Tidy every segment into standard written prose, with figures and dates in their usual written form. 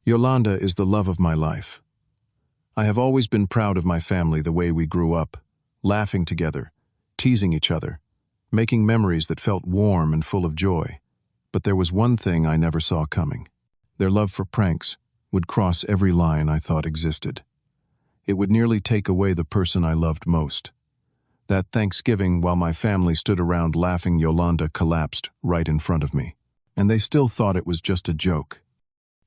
Yolanda is the love of my life. I have always been proud of my family, the way we grew up, laughing together, teasing each other, making memories that felt warm and full of joy. But there was one thing I never saw coming. Their love for pranks would cross every line I thought existed. It would nearly take away the person I loved most. That Thanksgiving, while my family stood around laughing, Yolanda collapsed right in front of me. And they still thought it was just a joke.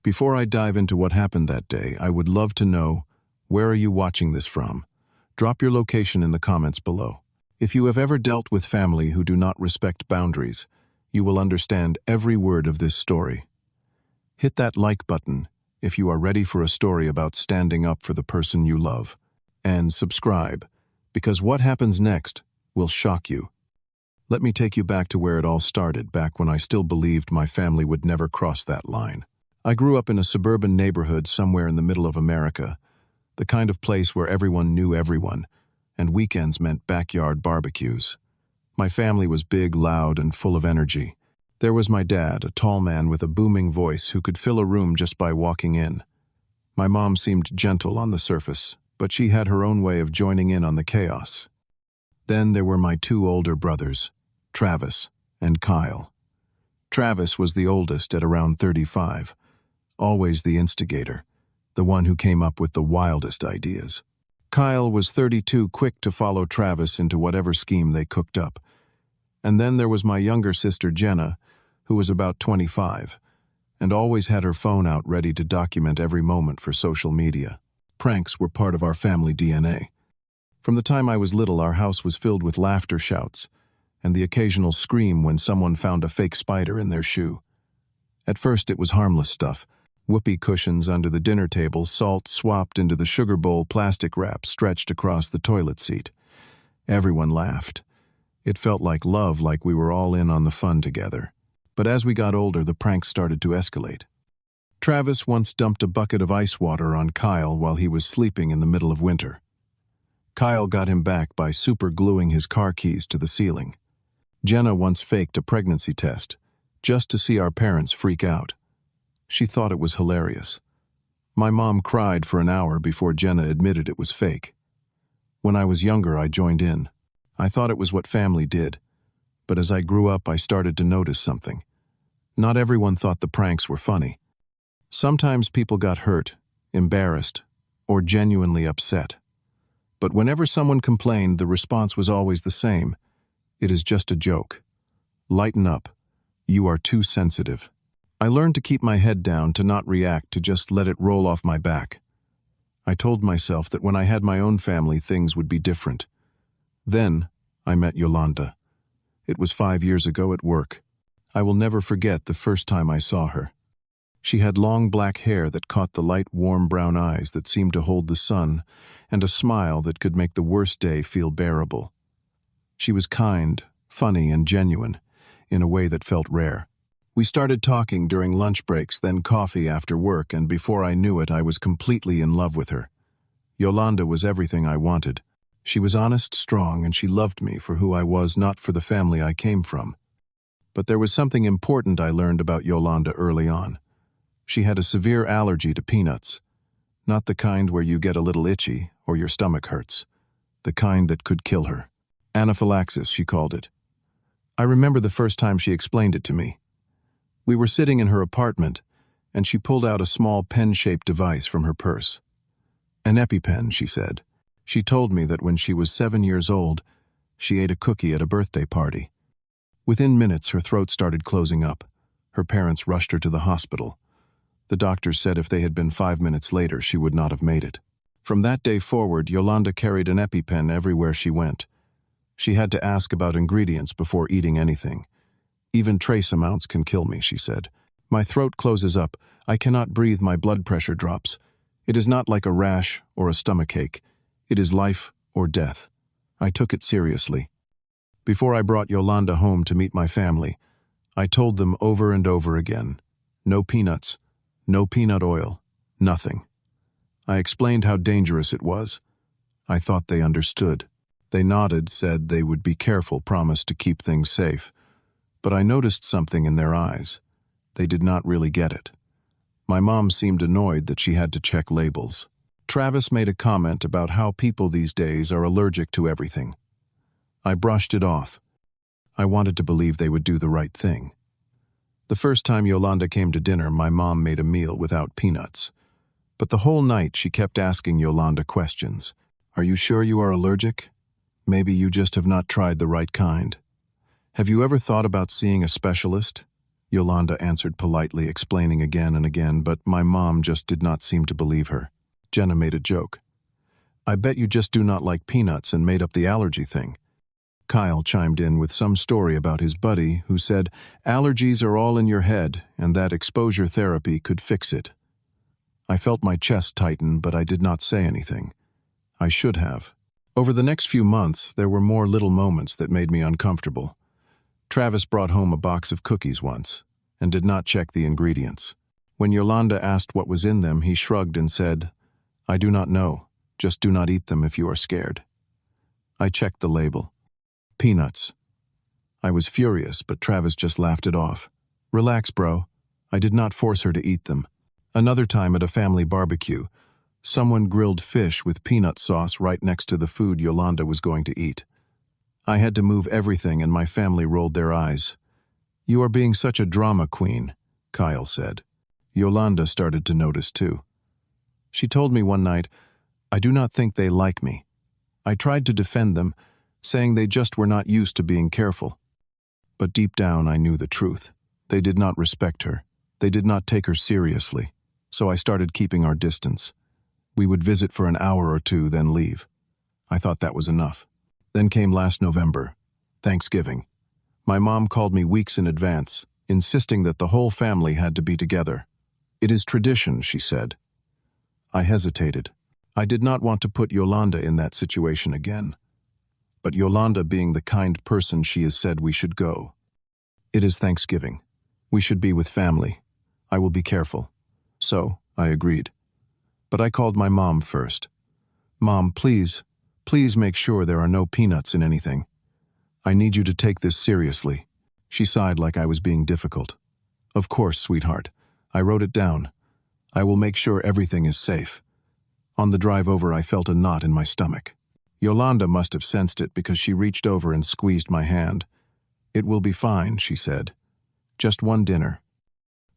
Before I dive into what happened that day, I would love to know, where are you watching this from? Drop your location in the comments below. If you have ever dealt with family who do not respect boundaries, you will understand every word of this story. Hit that like button if you are ready for a story about standing up for the person you love. And subscribe, because what happens next will shock you. Let me take you back to where it all started, back when I still believed my family would never cross that line. I grew up in a suburban neighborhood somewhere in the middle of America, the kind of place where everyone knew everyone, and weekends meant backyard barbecues. My family was big, loud, and full of energy. There was my dad, a tall man with a booming voice who could fill a room just by walking in. My mom seemed gentle on the surface, but she had her own way of joining in on the chaos. Then there were my two older brothers, Travis and Kyle. Travis was the oldest at around 35, always the instigator, the one who came up with the wildest ideas. Kyle was 32, quick to follow Travis into whatever scheme they cooked up. And then there was my younger sister Jenna, who was about 25, and always had her phone out ready to document every moment for social media. Pranks were part of our family DNA. From the time I was little, our house was filled with laughter shouts, and the occasional scream when someone found a fake spider in their shoe. At first it was harmless stuff. Whoopee cushions under the dinner table, salt swapped into the sugar bowl, plastic wrap stretched across the toilet seat. Everyone laughed. It felt like love, like we were all in on the fun together. But as we got older, the pranks started to escalate. Travis once dumped a bucket of ice water on Kyle while he was sleeping in the middle of winter. Kyle got him back by super gluing his car keys to the ceiling. Jenna once faked a pregnancy test, just to see our parents freak out. She thought it was hilarious. My mom cried for an hour before Jenna admitted it was fake. When I was younger, I joined in. I thought it was what family did. But as I grew up, I started to notice something. Not everyone thought the pranks were funny. Sometimes people got hurt, embarrassed, or genuinely upset. But whenever someone complained, the response was always the same. It is just a joke. Lighten up. You are too sensitive. I learned to keep my head down, to not react, to just let it roll off my back. I told myself that when I had my own family, things would be different. Then I met Yolanda. It was 5 years ago at work. I will never forget the first time I saw her. She had long black hair that caught the light, warm brown eyes that seemed to hold the sun, and a smile that could make the worst day feel bearable. She was kind, funny, and genuine, in a way that felt rare. We started talking during lunch breaks, then coffee after work, and before I knew it, I was completely in love with her. Yolanda was everything I wanted. She was honest, strong, and she loved me for who I was, not for the family I came from. But there was something important I learned about Yolanda early on. She had a severe allergy to peanuts. Not the kind where you get a little itchy or your stomach hurts. The kind that could kill her. Anaphylaxis, she called it. I remember the first time she explained it to me. We were sitting in her apartment, and she pulled out a small pen-shaped device from her purse. An EpiPen, she said. She told me that when she was 7 years old, she ate a cookie at a birthday party. Within minutes, her throat started closing up. Her parents rushed her to the hospital. The doctors said if they had been 5 minutes later, she would not have made it. From that day forward, Yolanda carried an EpiPen everywhere she went. She had to ask about ingredients before eating anything. Even trace amounts can kill me, she said. My throat closes up. I cannot breathe. My blood pressure drops. It is not like a rash or a stomachache. It is life or death. I took it seriously. Before I brought Yolanda home to meet my family, I told them over and over again, no peanuts, no peanut oil, nothing. I explained how dangerous it was. I thought they understood. They nodded, said they would be careful, promised to keep things safe. But I noticed something in their eyes. They did not really get it. My mom seemed annoyed that she had to check labels. Travis made a comment about how people these days are allergic to everything. I brushed it off. I wanted to believe they would do the right thing. The first time Yolanda came to dinner, my mom made a meal without peanuts. But the whole night she kept asking Yolanda questions. Are you sure you are allergic? Maybe you just have not tried the right kind. Have you ever thought about seeing a specialist? Yolanda answered politely, explaining again and again, but my mom just did not seem to believe her. Jenna made a joke. I bet you just do not like peanuts and made up the allergy thing. Kyle chimed in with some story about his buddy who said allergies are all in your head and that exposure therapy could fix it. I felt my chest tighten, but I did not say anything. I should have. Over the next few months, there were more little moments that made me uncomfortable. Travis brought home a box of cookies once and did not check the ingredients. When Yolanda asked what was in them, he shrugged and said, I do not know. Just do not eat them if you are scared. I checked the label. Peanuts. I was furious, but Travis just laughed it off. Relax, bro. I did not force her to eat them. Another time at a family barbecue, someone grilled fish with peanut sauce right next to the food Yolanda was going to eat. I had to move everything and my family rolled their eyes. You are being such a drama queen, Kyle said. Yolanda started to notice too. She told me one night, I do not think they like me. I tried to defend them, saying they just were not used to being careful. But deep down I knew the truth. They did not respect her. They did not take her seriously. So I started keeping our distance. We would visit for an hour or two, then leave. I thought that was enough. Then came last November, Thanksgiving. My mom called me weeks in advance, insisting that the whole family had to be together. It is tradition, she said. I hesitated. I did not want to put Yolanda in that situation again. But Yolanda, being the kind person she is, said we should go. It is Thanksgiving. We should be with family. I will be careful. So, I agreed. But I called my mom first. Mom, please make sure there are no peanuts in anything. I need you to take this seriously. She sighed like I was being difficult. Of course, sweetheart. I wrote it down. I will make sure everything is safe. On the drive over, I felt a knot in my stomach. Yolanda must have sensed it because she reached over and squeezed my hand. It will be fine, she said. Just one dinner.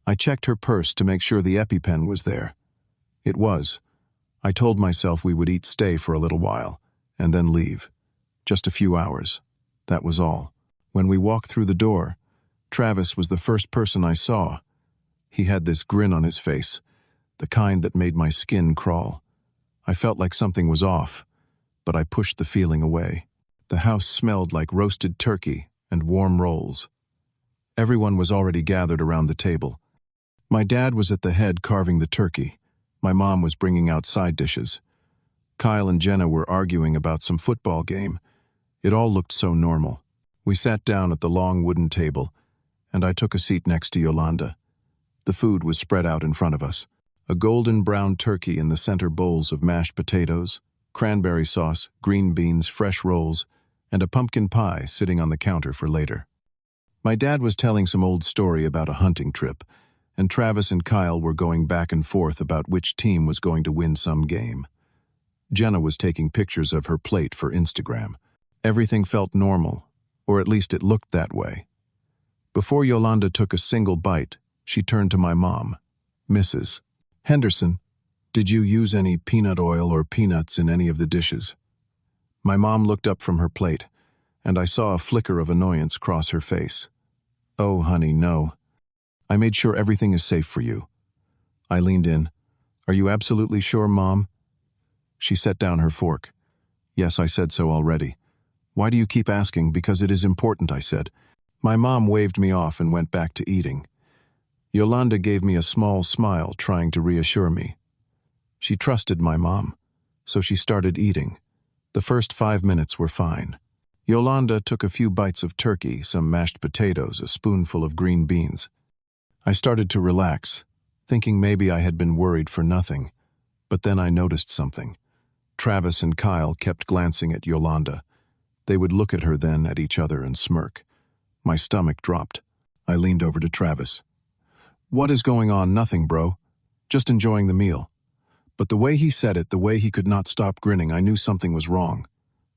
I checked her purse to make sure the EpiPen was there. It was. I told myself we would stay for a little while, and then leave. Just a few hours. That was all. When we walked through the door, Travis was the first person I saw. He had this grin on his face, the kind that made my skin crawl. I felt like something was off, but I pushed the feeling away. The house smelled like roasted turkey and warm rolls. Everyone was already gathered around the table. My dad was at the head carving the turkey. My mom was bringing out side dishes. Kyle and Jenna were arguing about some football game. It all looked so normal. We sat down at the long wooden table, and I took a seat next to Yolanda. The food was spread out in front of us. A golden brown turkey in the center, bowls of mashed potatoes, cranberry sauce, green beans, fresh rolls, and a pumpkin pie sitting on the counter for later. My dad was telling some old story about a hunting trip, and Travis and Kyle were going back and forth about which team was going to win some game. Jenna was taking pictures of her plate for Instagram. Everything felt normal, or at least it looked that way. Before Yolanda took a single bite, she turned to my mom. Mrs. Henderson, did you use any peanut oil or peanuts in any of the dishes? My mom looked up from her plate, and I saw a flicker of annoyance cross her face. Oh, honey, no. I made sure everything is safe for you. I leaned in. Are you absolutely sure, Mom? She set down her fork. Yes, I said so already. Why do you keep asking? Because it is important, I said. My mom waved me off and went back to eating. Yolanda gave me a small smile, trying to reassure me. She trusted my mom, so she started eating. The first 5 minutes were fine. Yolanda took a few bites of turkey, some mashed potatoes, a spoonful of green beans. I started to relax, thinking maybe I had been worried for nothing. But then I noticed something. Travis and Kyle kept glancing at Yolanda. They would look at her, then at each other, and smirk. My stomach dropped. I leaned over to Travis. What is going on? Nothing, bro. just enjoying the meal. But the way he said it, the way he could not stop grinning, I knew something was wrong.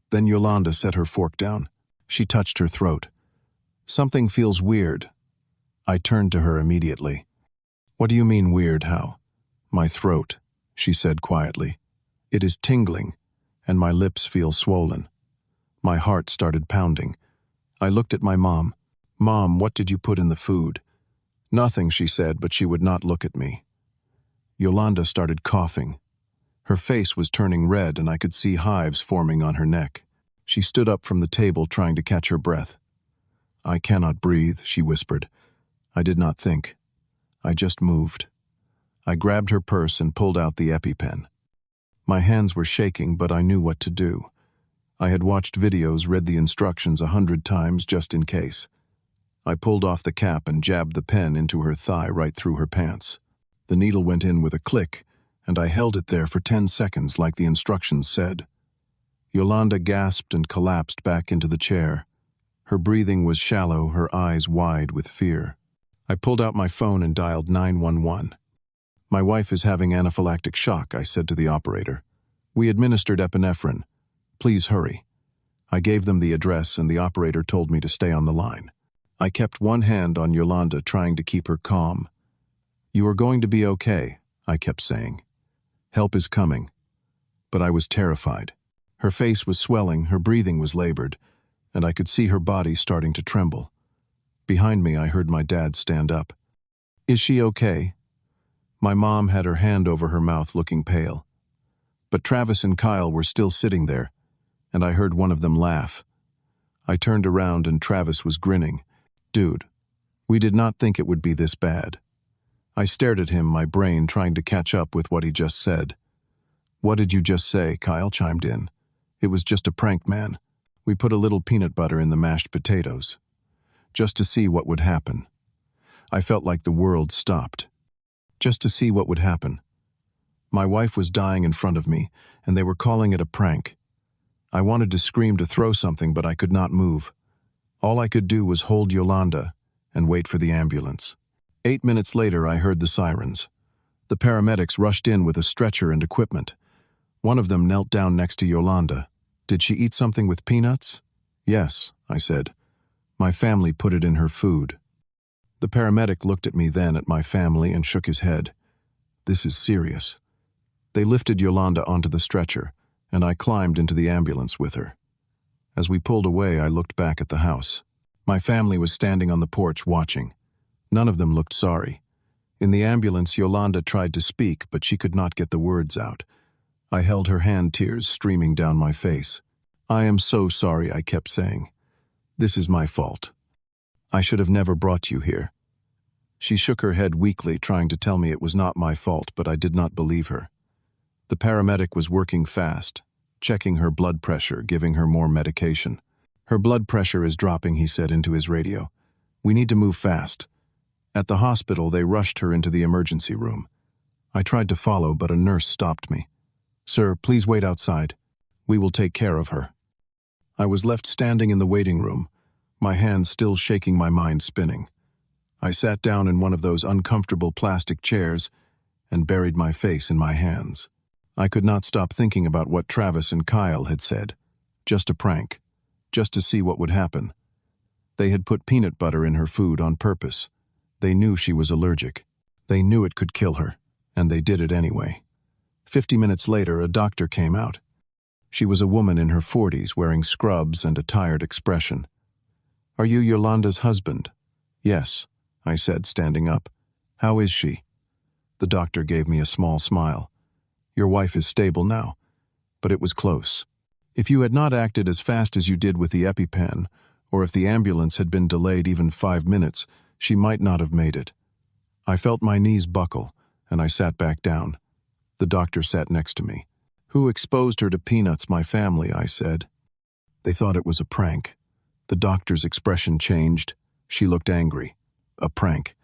Then Yolanda set her fork down. She touched her throat. Something feels weird. I turned to her immediately. What do you mean weird, how? My throat, she said quietly. It is tingling, and my lips feel swollen. My heart started pounding. I looked at my mom. Mom, what did you put in the food? Nothing, she said, but she would not look at me. Yolanda started coughing. Her face was turning red, and I could see hives forming on her neck. She stood up from the table, trying to catch her breath. I cannot breathe, she whispered. I did not think. I just moved. I grabbed her purse and pulled out the EpiPen. My hands were shaking, but I knew what to do. I had watched videos, read the instructions 100 times just in case. I pulled off the cap and jabbed the pen into her thigh right through her pants. The needle went in with a click, and I held it there for 10 seconds like the instructions said. Yolanda gasped and collapsed back into the chair. Her breathing was shallow, her eyes wide with fear. I pulled out my phone and dialed 911. My wife is having anaphylactic shock, I said to the operator. We administered epinephrine. Please hurry. I gave them the address, and the operator told me to stay on the line. I kept one hand on Yolanda, trying to keep her calm. You are going to be okay, I kept saying. Help is coming. But I was terrified. Her face was swelling, her breathing was labored, and I could see her body starting to tremble. Behind me, I heard my dad stand up. Is she okay? My mom had her hand over her mouth, looking pale. But Travis and Kyle were still sitting there, and I heard one of them laugh. I turned around and Travis was grinning. Dude, we did not think it would be this bad. I stared at him, my brain trying to catch up with what he just said. What did you just say? Kyle chimed in. It was just a prank, man. We put a little peanut butter in the mashed potatoes. Just to see what would happen. I felt like the world stopped. Just to see what would happen. My wife was dying in front of me, and they were calling it a prank. I wanted to scream, to throw something, but I could not move. All I could do was hold Yolanda and wait for the ambulance. 8 minutes later, I heard the sirens. The paramedics rushed in with a stretcher and equipment. One of them knelt down next to Yolanda. Did she eat something with peanuts? Yes, I said. My family put it in her food. The paramedic looked at me, then at my family, and shook his head. This is serious. They lifted Yolanda onto the stretcher, and I climbed into the ambulance with her. As we pulled away, I looked back at the house. My family was standing on the porch watching. None of them looked sorry. In the ambulance, Yolanda tried to speak, but she could not get the words out. I held her hand, tears streaming down my face. I am so sorry, I kept saying. This is my fault. I should have never brought you here. She shook her head weakly, trying to tell me it was not my fault, but I did not believe her. The paramedic was working fast, checking her blood pressure, giving her more medication. Her blood pressure is dropping, he said into his radio. We need to move fast. At the hospital, they rushed her into the emergency room. I tried to follow, but a nurse stopped me. Sir, please wait outside. We will take care of her. I was left standing in the waiting room, my hands still shaking, my mind spinning. I sat down in one of those uncomfortable plastic chairs and buried my face in my hands. I could not stop thinking about what Travis and Kyle had said. Just a prank. Just to see what would happen. They had put peanut butter in her food on purpose. They knew she was allergic. They knew it could kill her, and they did it anyway. 50 minutes later, a doctor came out. She was a woman in her 40s, wearing scrubs and a tired expression. Are you Yolanda's husband? Yes, I said, standing up. How is she? The doctor gave me a small smile. Your wife is stable now, but it was close. If you had not acted as fast as you did with the EpiPen, or if the ambulance had been delayed even 5 minutes, she might not have made it. I felt my knees buckle, and I sat back down. The doctor sat next to me. Who exposed her to peanuts? My family, I said. They thought it was a prank. The doctor's expression changed. She looked angry. A prank.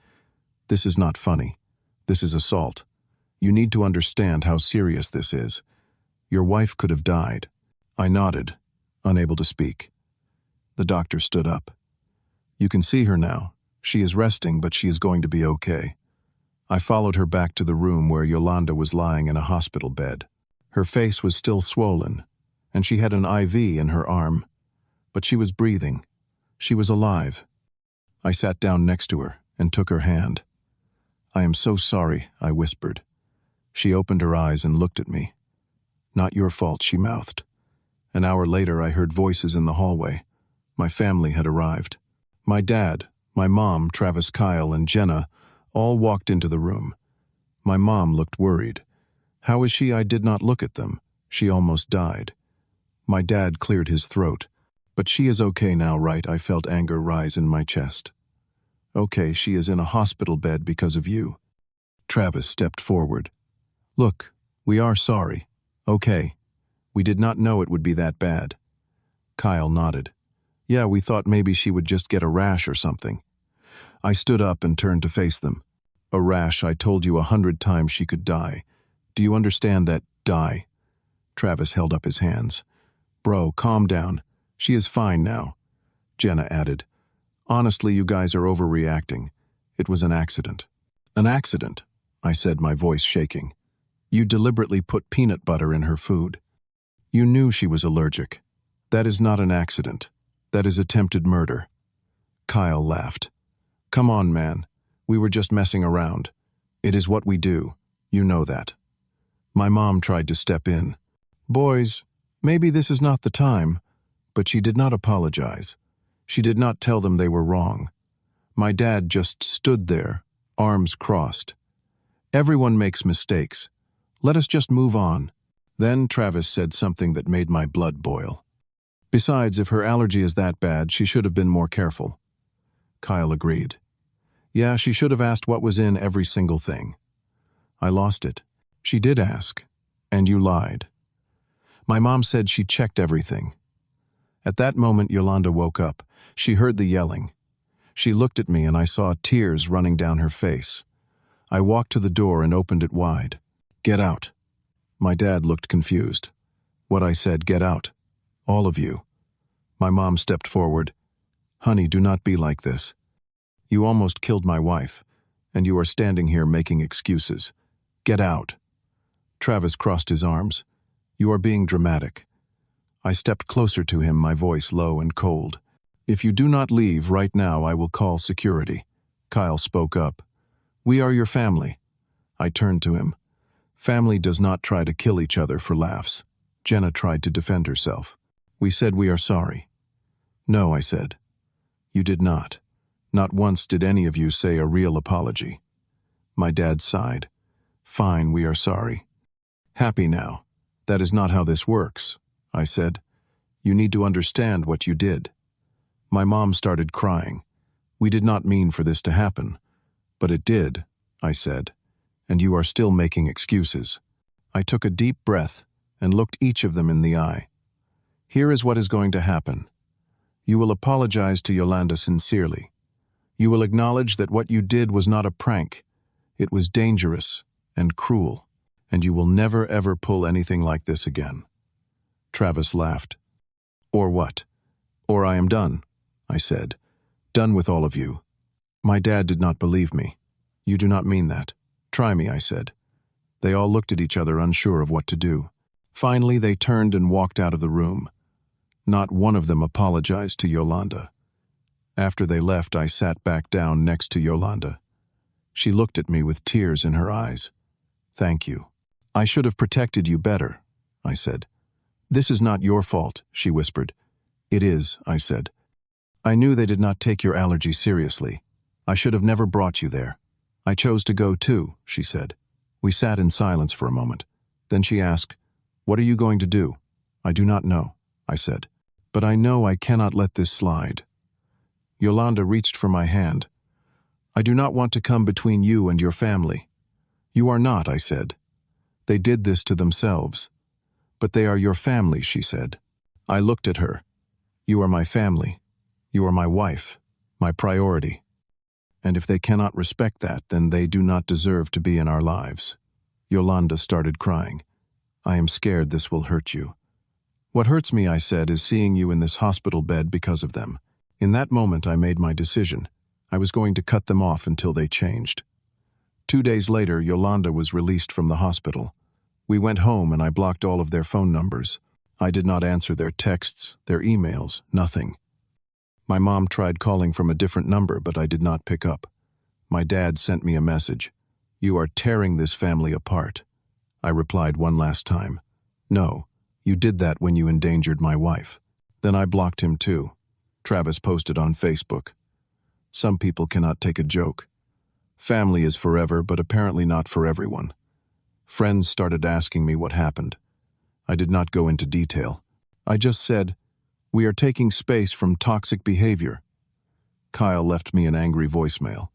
This is not funny. This is assault. You need to understand how serious this is. Your wife could have died. I nodded, unable to speak. The doctor stood up. You can see her now. She is resting, but she is going to be okay. I followed her back to the room where Yolanda was lying in a hospital bed. Her face was still swollen, and she had an IV in her arm. But she was breathing. She was alive. I sat down next to her and took her hand. "I am so sorry," I whispered. She opened her eyes and looked at me. "Not your fault," she mouthed. An hour later, I heard voices in the hallway. My family had arrived. My dad, my mom, Travis, Kyle, and Jenna all walked into the room. My mom looked worried. How is she? I did not look at them. She almost died. My dad cleared his throat. "But she is okay now, right?" I felt anger rise in my chest. "Okay, she is in a hospital bed because of you." Travis stepped forward. "Look, we are sorry. Okay. We did not know it would be that bad." Kyle nodded. "Yeah, we thought maybe she would just get a rash or something." I stood up and turned to face them. "A rash, I told you 100 times she could die. Do you understand that? Die." Travis held up his hands. "Bro, calm down. She is fine now." Jenna added, "Honestly, you guys are overreacting. It was an accident." "An accident?" I said, my voice shaking. "You deliberately put peanut butter in her food. You knew she was allergic. That is not an accident. That is attempted murder." Kyle laughed. "Come on, man. We were just messing around. It is what we do. You know that." My mom tried to step in. "Boys, maybe this is not the time." But she did not apologize. She did not tell them they were wrong. My dad just stood there, arms crossed. "Everyone makes mistakes. Let us just move on." Then Travis said something that made my blood boil. "Besides, if her allergy is that bad, she should have been more careful." Kyle agreed. "Yeah, she should have asked what was in every single thing." I lost it. "She did ask, and you lied." My mom said she checked everything. At that moment, Yolanda woke up. She heard the yelling. She looked at me and I saw tears running down her face. I walked to the door and opened it wide. "Get out." My dad looked confused. What I said, "Get out. All of you." My mom stepped forward. "Honey, do not be like this. You almost killed my wife, and you are standing here making excuses. Get out." Travis crossed his arms. "You are being dramatic." I stepped closer to him, my voice low and cold. "If you do not leave right now, I will call security." Kyle spoke up. "We are your family." I turned to him. "Family does not try to kill each other for laughs." Jenna tried to defend herself. "We said we are sorry." "No," I said. "You did not. Not once did any of you say a real apology." My dad sighed. "Fine, we are sorry." "Happy now. That is not how this works," I said. "You need to understand what you did." My mom started crying. "We did not mean for this to happen." "But it did," I said, "and you are still making excuses." I took a deep breath and looked each of them in the eye. "Here is what is going to happen. You will apologize to Yolanda sincerely. You will acknowledge that what you did was not a prank. It was dangerous and cruel, and you will never ever pull anything like this again." Travis laughed. "Or what? Or I am done," I said. "Done with all of you." My dad did not believe me. "You do not mean that." "Try me," I said. They all looked at each other, unsure of what to do. Finally, they turned and walked out of the room. Not one of them apologized to Yolanda. After they left, I sat back down next to Yolanda. She looked at me with tears in her eyes. "Thank you. I should have protected you better," I said. "This is not your fault," she whispered. "It is," I said. "I knew they did not take your allergy seriously. I should have never brought you there." "I chose to go too," she said. We sat in silence for a moment. Then she asked, "What are you going to do?" "I do not know," I said. "But I know I cannot let this slide." Yolanda reached for my hand. "I do not want to come between you and your family." "You are not," I said. "They did this to themselves." "But they are your family," she said. I looked at her. "You are my family. You are my wife, my priority. And if they cannot respect that, then they do not deserve to be in our lives." Yolanda started crying. "I am scared this will hurt you." "What hurts me," I said, "is seeing you in this hospital bed because of them." In that moment, I made my decision. I was going to cut them off until they changed. 2 days later, Yolanda was released from the hospital. We went home and I blocked all of their phone numbers. I did not answer their texts, their emails, nothing. My mom tried calling from a different number, but I did not pick up. My dad sent me a message. "You are tearing this family apart." I replied one last time. "No, you did that when you endangered my wife." Then I blocked him too. Travis posted on Facebook. Some people cannot take a joke. Family is forever, but apparently not for everyone. Friends started asking me what happened. I did not go into detail. I just said, "We are taking space from toxic behavior." Kyle left me an angry voicemail.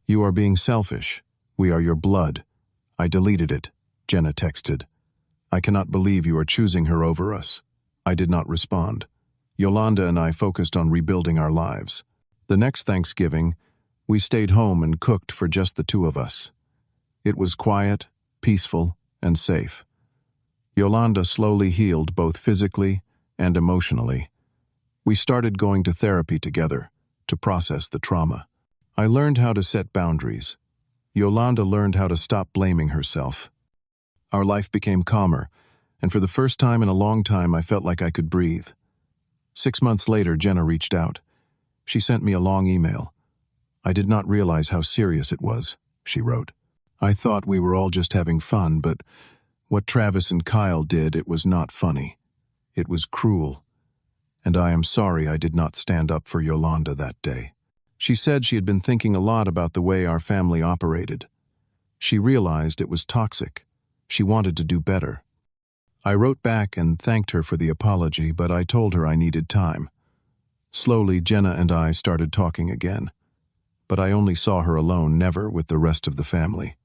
"You are being selfish. We are your blood." I deleted it. Jenna texted, "I cannot believe you are choosing her over us." I did not respond. Yolanda and I focused on rebuilding our lives. The next Thanksgiving, we stayed home and cooked for just the two of us. It was quiet, peaceful, and safe. Yolanda slowly healed both physically and emotionally. We started going to therapy together to process the trauma. I learned how to set boundaries. Yolanda learned how to stop blaming herself. Our life became calmer, and for the first time in a long time I felt like I could breathe. 6 months later, Jenna reached out. She sent me a long email. "I did not realize how serious it was," she wrote. "I thought we were all just having fun, but what Travis and Kyle did, it was not funny. It was cruel. And I am sorry I did not stand up for Yolanda that day." She said she had been thinking a lot about the way our family operated. She realized it was toxic. She wanted to do better. I wrote back and thanked her for the apology, but I told her I needed time. Slowly, Jenna and I started talking again. But I only saw her alone, never with the rest of the family.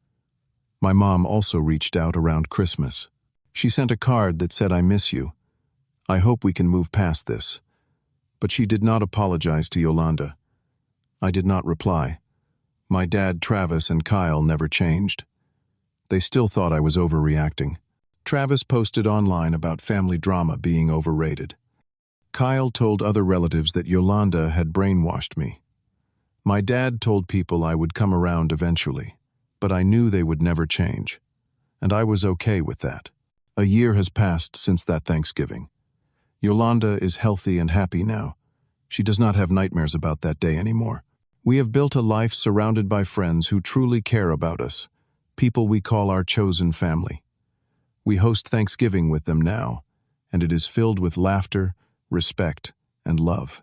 My mom also reached out around Christmas. She sent a card that said, "I miss you. I hope we can move past this." But she did not apologize to Yolanda. I did not reply. My dad, Travis, and Kyle never changed. They still thought I was overreacting. Travis posted online about family drama being overrated. Kyle told other relatives that Yolanda had brainwashed me. My dad told people I would come around eventually, but I knew they would never change, and I was okay with that. A year has passed since that Thanksgiving. Yolanda is healthy and happy now. She does not have nightmares about that day anymore. We have built a life surrounded by friends who truly care about us, people we call our chosen family. We host Thanksgiving with them now, and it is filled with laughter, respect, and love.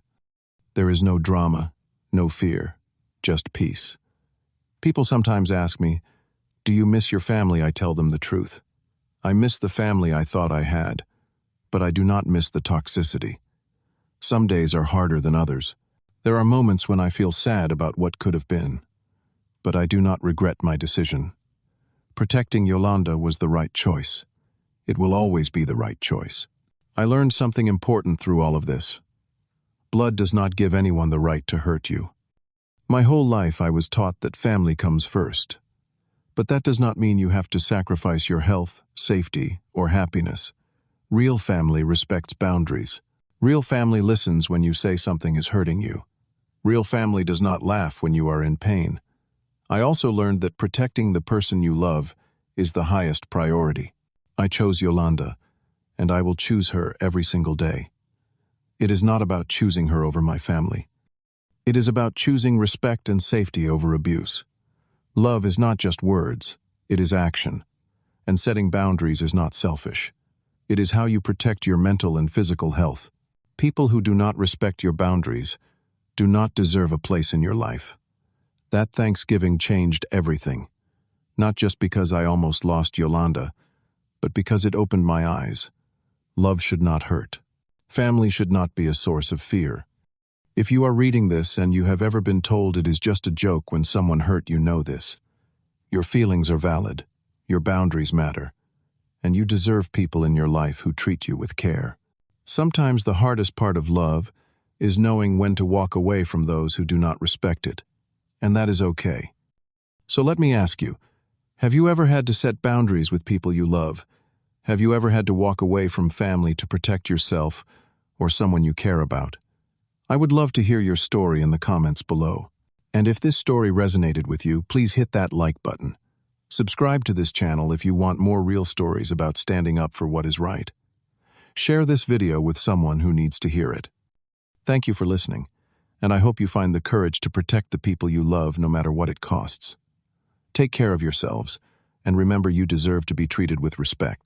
There is no drama, no fear, just peace. People sometimes ask me, "Do you miss your family?" I tell them the truth. I miss the family I thought I had, but I do not miss the toxicity. Some days are harder than others. There are moments when I feel sad about what could have been, but I do not regret my decision. Protecting Yolanda was the right choice. It will always be the right choice. I learned something important through all of this. Blood does not give anyone the right to hurt you. My whole life I was taught that family comes first. But that does not mean you have to sacrifice your health, safety, or happiness. Real family respects boundaries. Real family listens when you say something is hurting you. Real family does not laugh when you are in pain. I also learned that protecting the person you love is the highest priority. I chose Yolanda, and I will choose her every single day. It is not about choosing her over my family. It is about choosing respect and safety over abuse. Love is not just words, it is action. And setting boundaries is not selfish. It is how you protect your mental and physical health. People who do not respect your boundaries do not deserve a place in your life. That Thanksgiving changed everything. Not just because I almost lost Yolanda, but because it opened my eyes. Love should not hurt. Family should not be a source of fear. If you are reading this and you have ever been told it is just a joke when someone hurt you, know this. Your feelings are valid, your boundaries matter, and you deserve people in your life who treat you with care. Sometimes the hardest part of love is knowing when to walk away from those who do not respect it, and that is okay. So let me ask you, have you ever had to set boundaries with people you love? Have you ever had to walk away from family to protect yourself or someone you care about? I would love to hear your story in the comments below. And if this story resonated with you, please hit that like button. Subscribe to this channel if you want more real stories about standing up for what is right. Share this video with someone who needs to hear it. Thank you for listening, and I hope you find the courage to protect the people you love no matter what it costs. Take care of yourselves, and remember you deserve to be treated with respect.